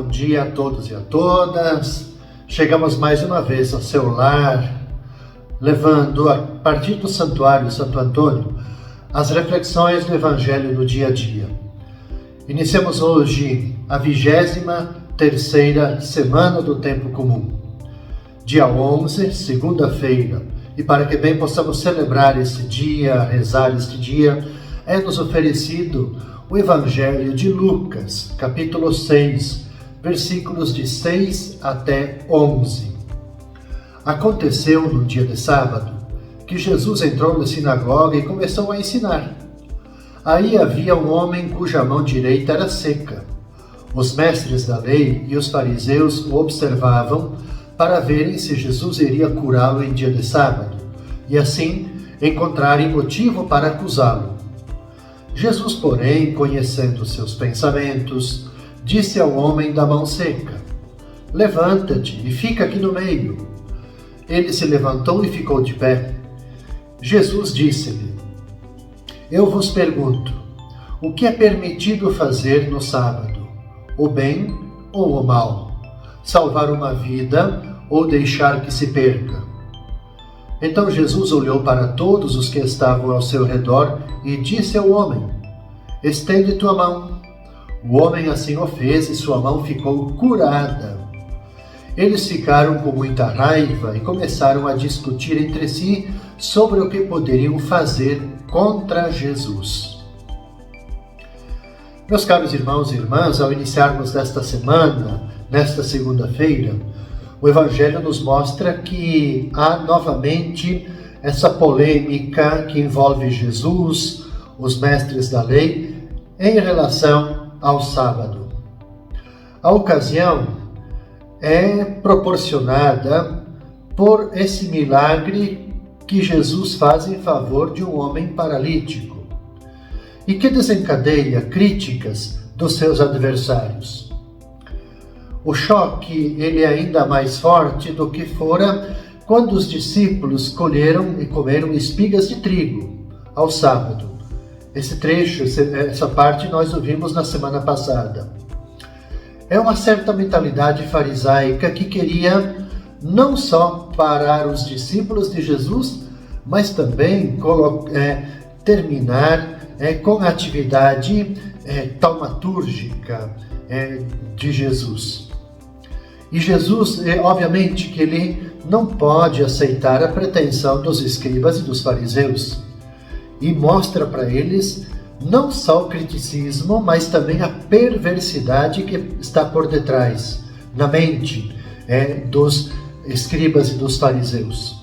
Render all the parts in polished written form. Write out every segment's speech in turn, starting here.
bom dia a todos e a todas. Chegamos mais uma vez ao seu lar, levando a partir do Santuário Santo Antônio as reflexões do Evangelho no dia a dia. Iniciamos hoje a 23ª semana do Tempo Comum, dia 11, segunda-feira, e para que bem possamos celebrar esse dia, rezar este dia, é-nos oferecido o Evangelho de Lucas, capítulo 6, versículos de 6 até 11. Aconteceu no dia de sábado que Jesus entrou na sinagoga e começou a ensinar. Aí havia um homem cuja mão direita era seca. Os mestres da lei e os fariseus o observavam para verem se Jesus iria curá-lo em dia de sábado, e assim encontrarem motivo para acusá-lo. Jesus, porém, conhecendo seus pensamentos, disse ao homem da mão seca: "Levanta-te e fica aqui no meio." Ele se levantou e ficou de pé. Jesus disse-lhe: "Eu vos pergunto, o que é permitido fazer no sábado? O bem ou o mal? Salvar uma vida ou deixar que se perca?" Então Jesus olhou para todos os que estavam ao seu redor e disse ao homem: "Estende tua mão." O homem assim o fez e sua mão ficou curada. Eles ficaram com muita raiva e começaram a discutir entre si sobre o que poderiam fazer contra Jesus. Meus caros irmãos e irmãs, ao iniciarmos desta semana, nesta segunda-feira, o Evangelho nos mostra que há novamente essa polêmica que envolve Jesus, os mestres da lei, em relação ao sábado. A ocasião é proporcionada por esse milagre que Jesus faz em favor de um homem paralítico e que desencadeia críticas dos seus adversários. O choque ele é ainda mais forte do que fora quando os discípulos colheram e comeram espigas de trigo ao sábado. Esse trecho, essa parte nós ouvimos na semana passada. É uma certa mentalidade farisaica que queria não só parar os discípulos de Jesus, mas também terminar com a atividade taumatúrgica de Jesus. E Jesus, obviamente, que ele não pode aceitar a pretensão dos escribas e dos fariseus e mostra para eles não só o criticismo, mas também a perversidade que está por detrás, na mente dos escribas e dos fariseus.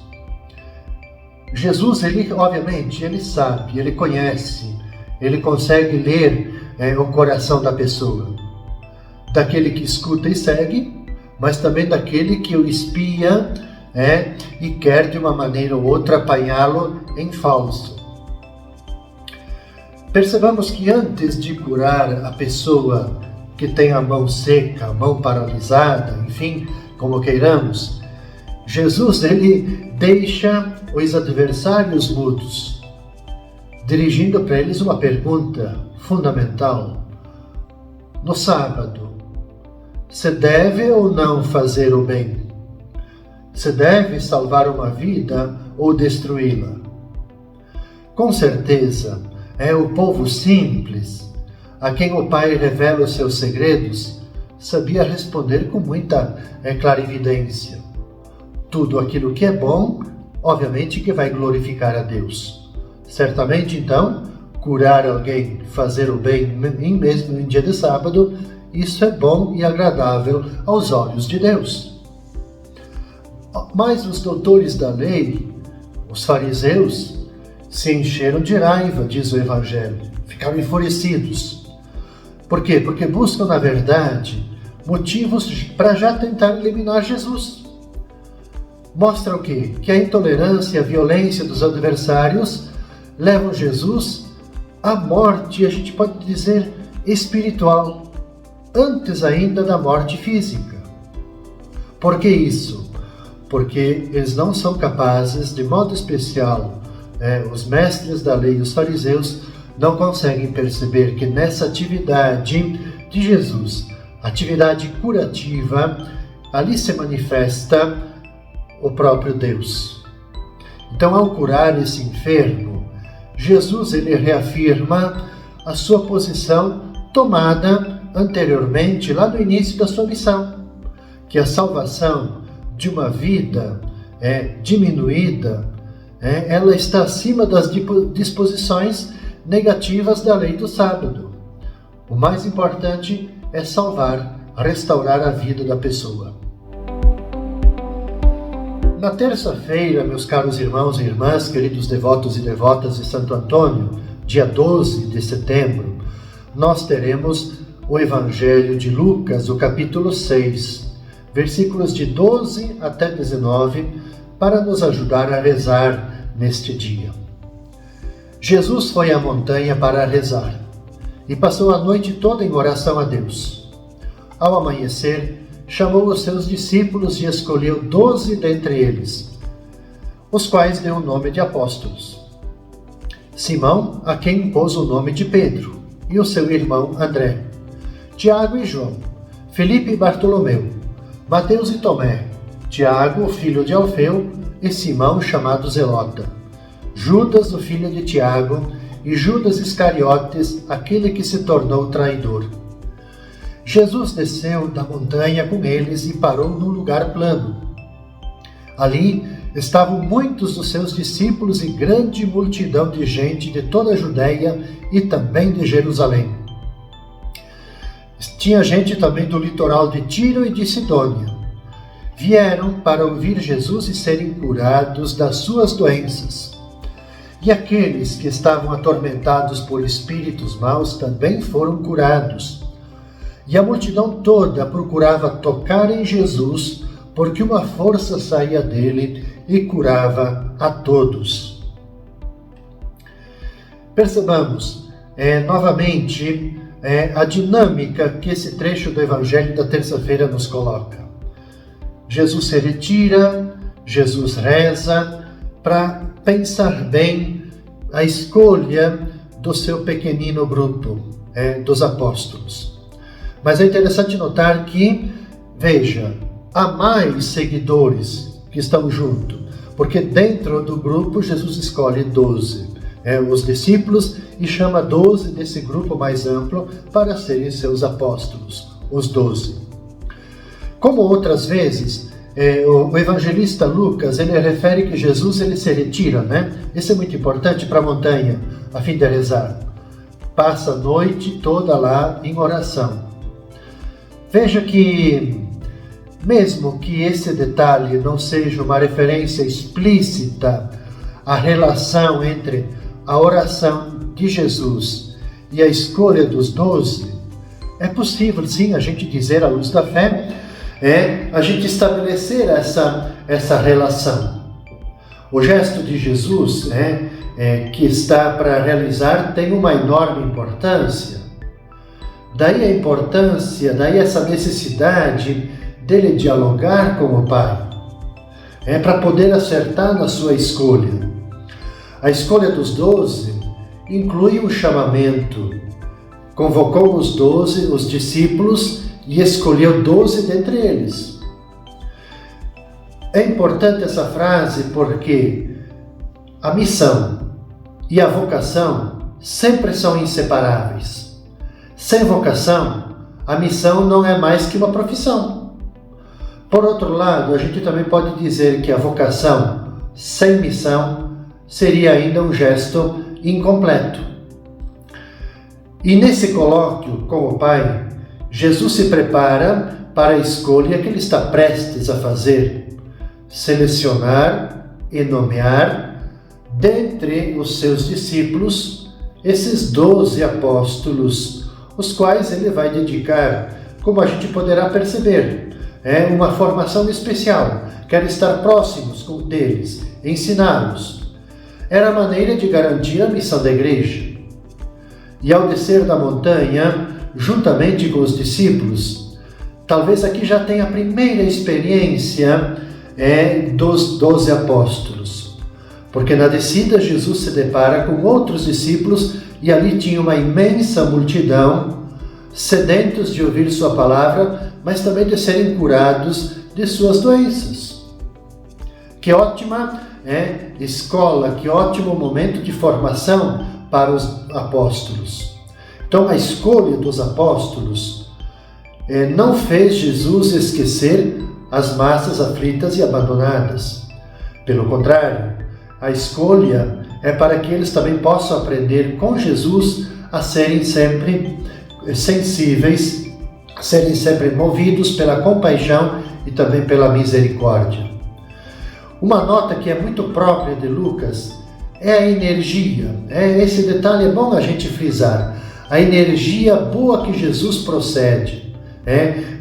Jesus, obviamente, ele sabe, ele conhece, ele consegue ler o coração da pessoa, daquele que escuta e segue, mas também daquele que o espia e quer de uma maneira ou outra apanhá-lo em falso. Percebamos que antes de curar a pessoa que tem a mão seca, a mão paralisada, enfim, como queiramos, Jesus ele deixa os adversários mudos, dirigindo para eles uma pergunta fundamental. No sábado, se deve ou não fazer o bem? Se deve salvar uma vida ou destruí-la? Com certeza, o povo simples, a quem o Pai revela os seus segredos, sabia responder com muita clarividência. Tudo aquilo que é bom, obviamente que vai glorificar a Deus. Certamente, então, curar alguém, fazer o bem, mesmo em dia de sábado, isso é bom e agradável aos olhos de Deus. Mas os doutores da lei, os fariseus, se encheram de raiva, diz o Evangelho, ficaram enfurecidos. Por quê? Porque buscam, na verdade, motivos para já tentar eliminar Jesus. Mostra o quê? Que a intolerância e a violência dos adversários levam Jesus à morte, a gente pode dizer, espiritual, antes ainda da morte física. Por que isso? Porque eles não são capazes, de modo especial, os mestres da lei e os fariseus não conseguem perceber que nessa atividade de Jesus atividade curativa, ali se manifesta o próprio Deus. Então, ao curar esse enfermo, Jesus ele reafirma a sua posição tomada anteriormente, lá no início da sua missão, que a salvação de uma vida diminuída, ela está acima das disposições negativas da lei do sábado. O mais importante é salvar, restaurar a vida da pessoa. Na terça-feira, meus caros irmãos e irmãs, queridos devotos e devotas de Santo Antônio, dia 12 de setembro, nós teremos o Evangelho de Lucas, o capítulo 6, versículos de 12 até 19, para nos ajudar a rezar neste dia. Jesus foi à montanha para rezar e passou a noite toda em oração a Deus. Ao amanhecer, chamou os seus discípulos e escolheu 12 dentre eles, os quais deu o nome de apóstolos. Simão, a quem pôs o nome de Pedro, e o seu irmão André, Tiago e João, Felipe e Bartolomeu, Mateus e Tomé, Tiago, filho de Alfeu, e Simão, chamado Zelota, Judas, o filho de Tiago, e Judas Iscariotes, aquele que se tornou traidor. Jesus desceu da montanha com eles e parou num lugar plano. Ali estavam muitos dos seus discípulos e grande multidão de gente de toda a Judéia e também de Jerusalém. Tinha gente também do litoral de Tiro e de Sidônia. Vieram para ouvir Jesus e serem curados das suas doenças. E aqueles que estavam atormentados por espíritos maus também foram curados. E a multidão toda procurava tocar em Jesus, porque uma força saía dele e curava a todos. Percebamos novamente a dinâmica que esse trecho do Evangelho da terça-feira nos coloca. Jesus se retira, Jesus reza para pensar bem a escolha do seu pequenino grupo, dos apóstolos. Mas é interessante notar que, veja, há mais seguidores que estão junto, porque dentro do grupo Jesus escolhe 12, os discípulos, e chama 12 desse grupo mais amplo para serem seus apóstolos, os 12. Como outras vezes, o evangelista Lucas, ele refere que Jesus ele se retira, Isso é muito importante para a montanha, a fim de rezar. Passa a noite toda lá em oração. Veja que, mesmo que esse detalhe não seja uma referência explícita à relação entre a oração de Jesus e a escolha dos 12, é possível, sim, a gente dizer à luz da fé, a gente estabelecer essa relação. O gesto de Jesus, que está para realizar, tem uma enorme importância. Daí a importância, daí essa necessidade dele dialogar com o Pai, para poder acertar na sua escolha. A escolha dos 12 inclui um chamamento. Convocou os 12, os discípulos, e escolheu 12 dentre eles. É importante essa frase porque a missão e a vocação sempre são inseparáveis. Sem vocação, a missão não é mais que uma profissão. Por outro lado, a gente também pode dizer que a vocação sem missão seria ainda um gesto incompleto. E nesse colóquio com o Pai, Jesus se prepara para a escolha que ele está prestes a fazer, selecionar e nomear dentre os seus discípulos esses 12 apóstolos, os quais ele vai dedicar, como a gente poderá perceber, uma formação especial, quer estar próximos deles, ensiná-los. Era a maneira de garantir a missão da igreja. E ao descer da montanha, juntamente com os discípulos, talvez aqui já tenha a primeira experiência dos 12 apóstolos. Porque na descida Jesus se depara com outros discípulos e ali tinha uma imensa multidão sedentos de ouvir sua palavra, mas também de serem curados de suas doenças. Que ótima escola, que ótimo momento de formação para os apóstolos. Então, a escolha dos apóstolos não fez Jesus esquecer as massas aflitas e abandonadas. Pelo contrário, a escolha é para que eles também possam aprender com Jesus a serem sempre sensíveis, a serem sempre movidos pela compaixão e também pela misericórdia. Uma nota que é muito própria de Lucas é a energia. Esse detalhe é bom a gente frisar. A energia boa que Jesus procede.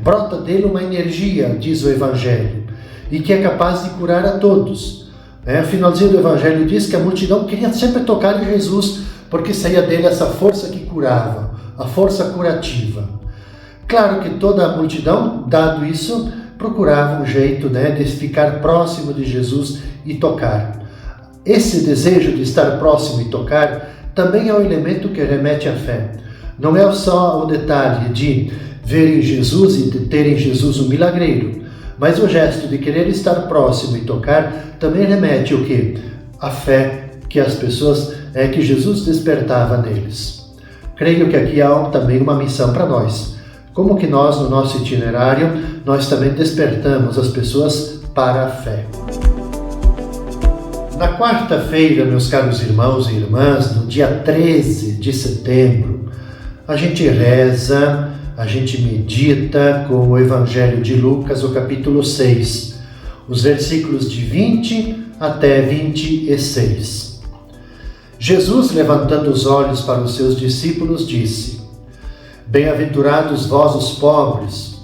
Brota dele uma energia, diz o Evangelho, e que é capaz de curar a todos. O finalzinho do Evangelho diz que a multidão queria sempre tocar em Jesus, porque saía dele essa força que curava, a força curativa. Claro que toda a multidão, dado isso, procurava um jeito de ficar próximo de Jesus e tocar. Esse desejo de estar próximo e tocar também é um elemento que remete à fé. Não é só o detalhe de ver em Jesus e de ter em Jesus um milagreiro, mas o gesto de querer estar próximo e tocar também remete o quê? A fé que as pessoas, que Jesus despertava neles. Creio que aqui há também uma missão para nós. Como que nós, no nosso itinerário, nós também despertamos as pessoas para a fé. Na quarta-feira, meus caros irmãos e irmãs, no dia 13 de setembro, a gente reza, a gente medita com o Evangelho de Lucas, o capítulo 6, os versículos de 20 até 26. Jesus, levantando os olhos para os seus discípulos, disse: Bem-aventurados vós os pobres,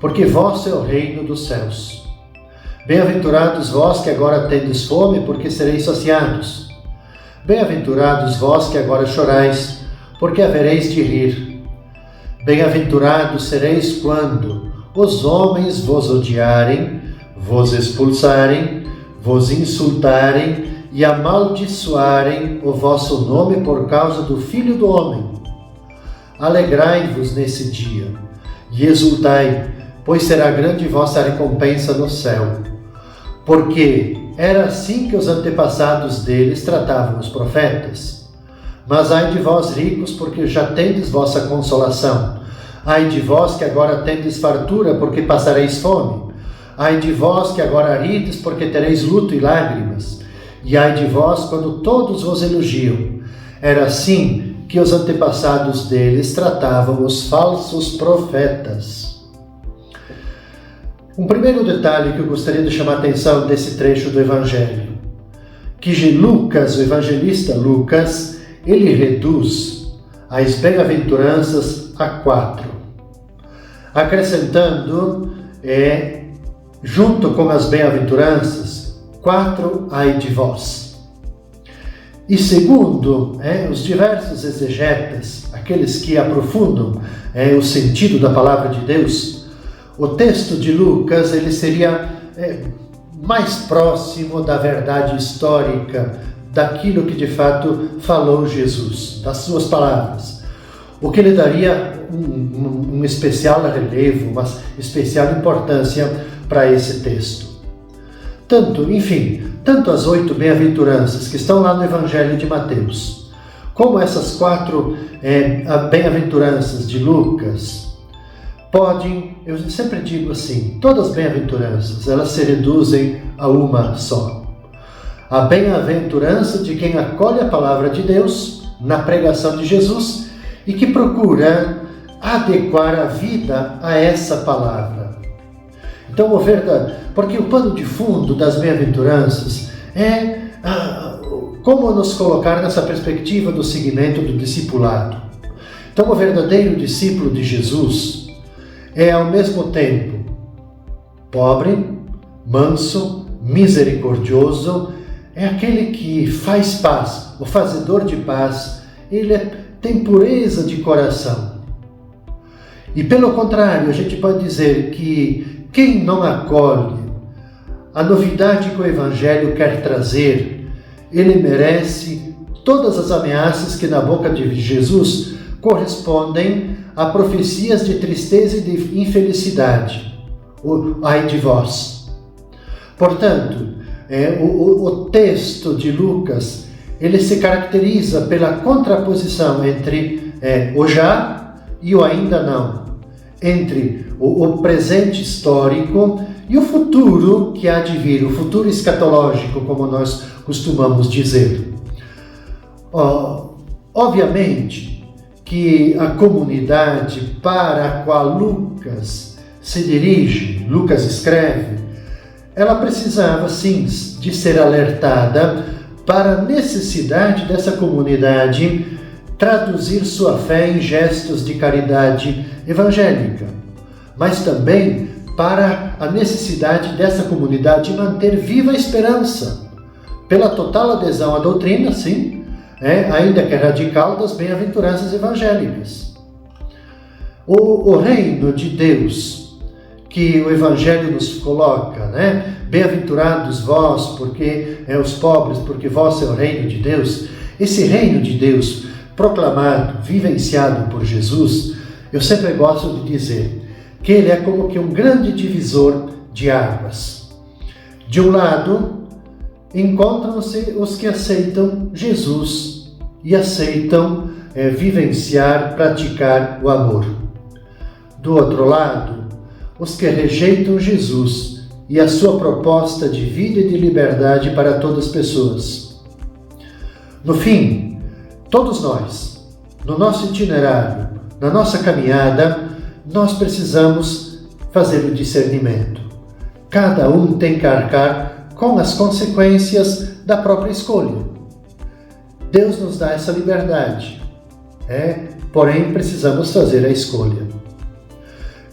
porque vosso é o reino dos céus. Bem-aventurados vós que agora tendes fome, porque sereis saciados. Bem-aventurados vós que agora chorais, porque havereis de rir. Bem-aventurados sereis quando os homens vos odiarem, vos expulsarem, vos insultarem e amaldiçoarem o vosso nome por causa do Filho do Homem. Alegrai-vos nesse dia e exultai, pois será grande vossa recompensa no céu. Porque era assim que os antepassados deles tratavam os profetas. Mas ai de vós ricos, porque já tendes vossa consolação. Ai de vós que agora tendes fartura, porque passareis fome. Ai de vós que agora rides, porque tereis luto e lágrimas. E ai de vós quando todos vos elogiam. Era assim que os antepassados deles tratavam os falsos profetas. Um primeiro detalhe que eu gostaria de chamar a atenção desse trecho do Evangelho, que Lucas, o evangelista Lucas, ele reduz as bem-aventuranças a 4, acrescentando, junto com as bem-aventuranças, 4 ai de vós. E segundo os diversos exegetas, aqueles que aprofundam o sentido da palavra de Deus, o texto de Lucas ele seria mais próximo da verdade histórica, daquilo que de fato falou Jesus, das suas palavras, o que lhe daria um especial relevo, uma especial importância para esse texto. Tanto as 8 bem-aventuranças que estão lá no Evangelho de Mateus, como essas 4 bem-aventuranças de Lucas, eu sempre digo assim, todas as bem-aventuranças, elas se reduzem a uma só. A bem-aventurança de quem acolhe a palavra de Deus na pregação de Jesus e que procura adequar a vida a essa palavra. Então, porque o pano de fundo das bem-aventuranças é como nos colocar nessa perspectiva do seguimento do discipulado. Então, o verdadeiro discípulo de Jesus é ao mesmo tempo pobre, manso, misericordioso, é aquele que faz paz, o fazedor de paz, ele tem pureza de coração. E pelo contrário, a gente pode dizer que quem não acolhe a novidade que o Evangelho quer trazer, ele merece todas as ameaças que na boca de Jesus correspondem a profecias de tristeza e de infelicidade. Ai de vós. Portanto, o texto de Lucas, ele se caracteriza pela contraposição entre o já e o ainda não, entre o presente histórico e o futuro que há de vir, o futuro escatológico, como nós costumamos dizer. Obviamente que a comunidade para a qual Lucas se dirige, Lucas escreve, ela precisava sim de ser alertada para a necessidade dessa comunidade traduzir sua fé em gestos de caridade evangélica, mas também para a necessidade dessa comunidade manter viva a esperança, pela total adesão à doutrina, sim, ainda que radical, das bem-aventuranças evangélicas. O reino de Deus que o Evangelho nos coloca, bem-aventurados vós, porque os pobres, porque vós é o reino de Deus. Esse reino de Deus proclamado, vivenciado por Jesus, eu sempre gosto de dizer que ele é como que um grande divisor de águas. De um lado, encontram-se os que aceitam Jesus e aceitam vivenciar, praticar o amor. Do outro lado, os que rejeitam Jesus e a sua proposta de vida e de liberdade para todas as pessoas. No fim, todos nós, no nosso itinerário, na nossa caminhada, nós precisamos fazer o discernimento. Cada um tem que arcar com as consequências da própria escolha. Deus nos dá essa liberdade, porém precisamos fazer a escolha.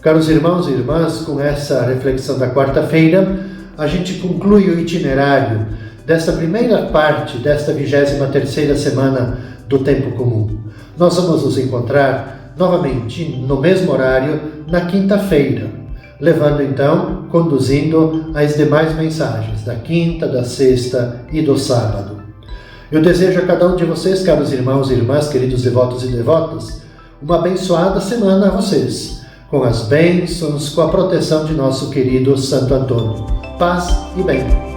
Caros irmãos e irmãs, com essa reflexão da quarta-feira, a gente conclui o itinerário desta primeira parte desta 23ª semana do Tempo Comum. Nós vamos nos encontrar novamente no mesmo horário na quinta-feira, levando então, conduzindo as demais mensagens da quinta, da sexta e do sábado. Eu desejo a cada um de vocês, caros irmãos e irmãs, queridos devotos e devotas, uma abençoada semana a vocês, com as bênçãos, com a proteção de nosso querido Santo Antônio. Paz e bem.